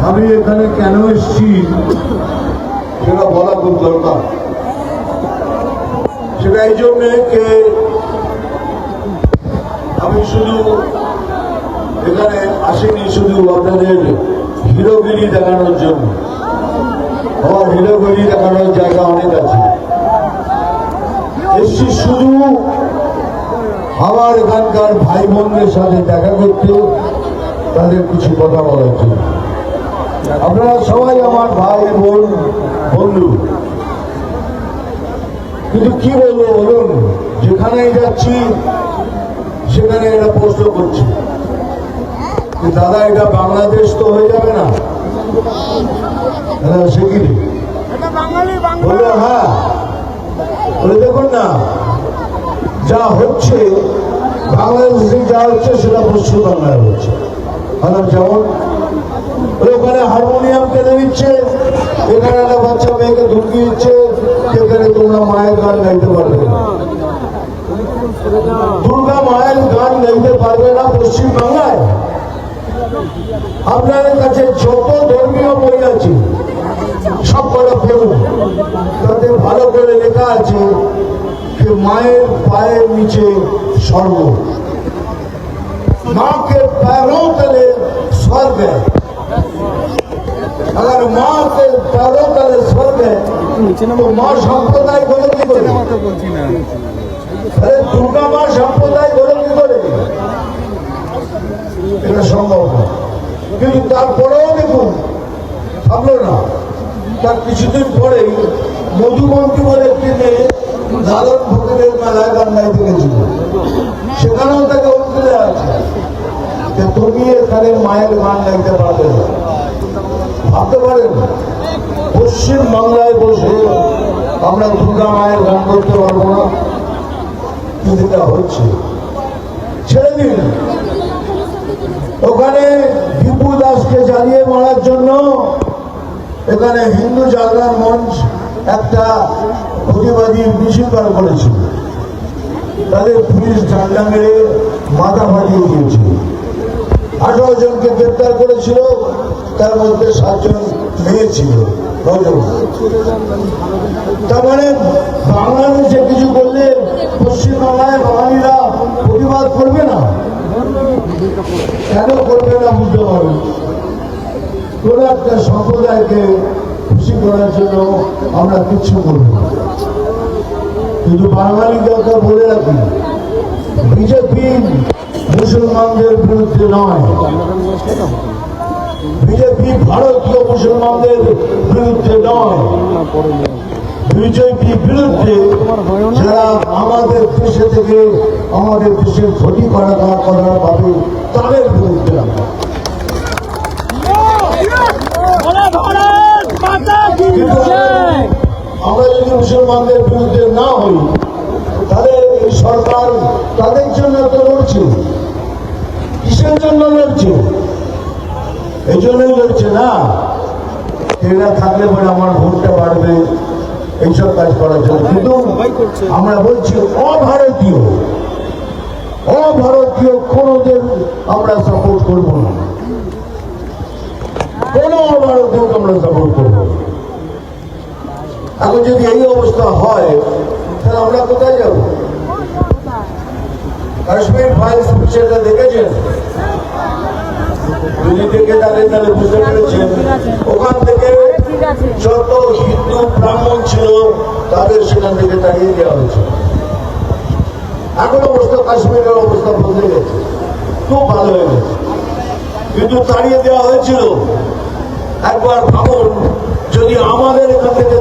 আমি এখানে কেন এসেছি সেটা বলা খুব দরকার। সেটা এই জন্যে কে আমি শুধু এখানে আসিনি শুধু আপনাদের হিরোগিরি দেখানোর জন্য। আমার হিরোগিরি দেখানোর জায়গা অনেক আছে। এসছি শুধু আমার এখানকার ভাই বোনদের সাথে দেখা করতে, তাদের কিছু কথা বলার জন্য। আপনারা সবাই আমার ভাই বোন বন্ধু, কিন্তু কি বলবো বলুন, যেখানেই যাচ্ছি সেখানে এরা প্রশ্ন করছে দাদা এটা বাংলাদেশ তো হয়ে যাবে না? সে কি বললো হ্যাঁ, বলে দেখুন না যা হচ্ছে বাংলাদেশে যা হচ্ছে সেটা পশ্চিমবাংলায় হচ্ছে। যেমন ওখানে হারমোনিয়াম কেটে দিচ্ছে, এখানে একটা বাচ্চা মেয়েকে ধুমকি দিচ্ছে, এখানে তোমরা মায়ের গান গাইতে পারবে না। দুর্গা মায়ের গান গাইতে পারবে না পশ্চিমবাংলায়? আপনাদের কাছে যত ধর্মীয় বই আছে সব কটা পড়ুন, তাতে ভালো করে লেখা আছে যে মায়ের পায়ের নিচে স্বর্গ, माँ के पैरों तले स्वर्ग है। अगर माँ के पैरों तले स्वर्ग है तो माँ संप्रदाय হলো কি করে? আরে দুর্গা মা সম্প্রদায় হলো কি করে? এটা সম্ভব না। কিন্তু তারপরেও দেখুন ভাবলো না, তার কিছুদিন পরেই মধুমন্ত্রী বলে একটি মেয়ে ধারণ ফকিরের মেলায় গান গাইতে গেছিল, সেখানেও তাকে উঠতে দেওয়া আছে যে তুমি এখানে মায়ের গান গাইতে পারবে না। ভাবতে পারেন পশ্চিম বাংলায় বসে আমরা দুর্গা মায়ের গান করতে পারবো না? কিন্তু এটা হচ্ছে। ছেড়ে দিন, ওখানে দীপু দাসকে জ্বালিয়ে মারার জন্য এখানে হিন্দু জাগরণ মঞ্চ একটা প্রতিবাদী মিছিল বার করেছিল, তাদের পুলিশ ডান্ডা মেরে মাথা ফাটিয়ে দিয়েছিল। 18 জনকে গ্রেপ্তার করেছিল, তার মধ্যে 7 জন মেয়ে ছিল। তার মানে বাংলাদেশে কিছু করলে পশ্চিমবাংলায় বাঙালিরা প্রতিবাদ করবে না? কেন করবে না বুঝতে পারবেন। কোন একটা সম্প্রদায়কে খুশি করার জন্য আমরা কিচ্ছু করব না। কিন্তু বাঙালিদেরকে বলে রাখি, বিজেপি মুসলমানদের বিরুদ্ধে নয়, বিজেপি ভারতীয় মুসলমানদের বিরুদ্ধে নয়, বিজেপি বিরুদ্ধে যারা আমাদের দেশে থেকে আমাদের দেশের ক্ষতি করার ভাবে তাদের বিরুদ্ধে। আমরা যদি মুসলমানদের বিরুদ্ধে না হই তাহলে এই সরকার তাদের জন্য তো লড়ছে। কিসের জন্য লড়ছে? এই জন্যই লড়ছে না এরা থাকলে পরে আমার ভোটটা বাড়বে, এইসব কাজ করার জন্য। কিন্তু আমরা বলছি অভারতীয় কোনদের আমরা সাপোর্ট করব না, কোন অভারতীয়কে আমরা সাপোর্ট করব না। এখন যদি এই অবস্থা হয় তাহলে আমরা কোথায় যাব? কাশ্মীর ফাইলস পিকচারটা দেখেছেন? যদি দেখে তাহলে বুঝতে পেরেছেন ওখান থেকে যত হিন্দু ব্রাহ্মণ ছিল তাদের সেখান থেকে তাড়িয়ে দেওয়া হয়েছে। এখন অবস্থা কাশ্মীরের অবস্থা বদলে গেছে, খুব ভালো হয়ে গেছে। কিন্তু তাড়িয়ে দেওয়া হয়েছিল। একবার ভাবুন যদি আমাদের এখান থেকে